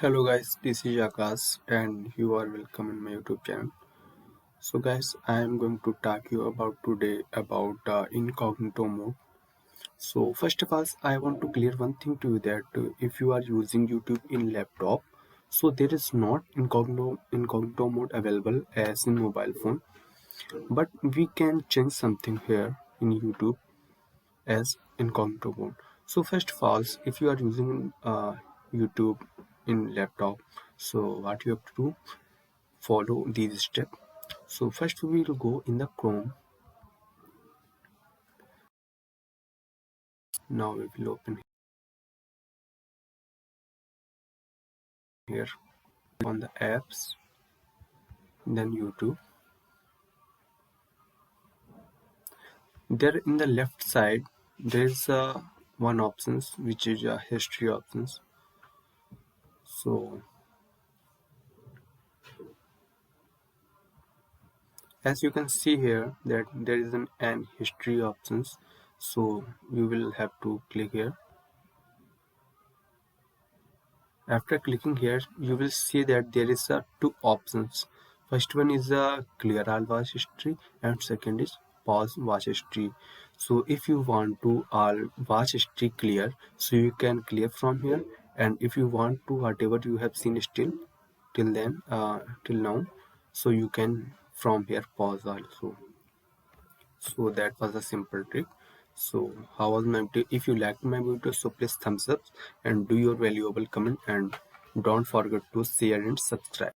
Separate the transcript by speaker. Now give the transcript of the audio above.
Speaker 1: Hello guys, this is Akash and you are welcome in my YouTube channel. So guys, I am going to talk you about today about incognito mode. So first of all, I want to clear one thing to you that if you are using YouTube in laptop, so there is not incognito mode available as in mobile phone, but we can change something here in YouTube as incognito mode. So first of all, if you are using YouTube in laptop, so what you have to do, follow these steps. So first we will go in the Chrome. Now we will open here on the apps, then YouTube. There in the left side there is one options which is a history options. So as you can see here that there is an history options, so you will have to click here. After clicking here, you will see that there is two options. First one is clear all watch history and second is pause watch history. So if you want to all watch history clear, so you can clear from here, and if you want to whatever you have seen still till then till now, so you can from here pause also. So that was a simple trick. So how was my video? If you liked my video, so please thumbs up and do your valuable comment, and don't forget to share and subscribe.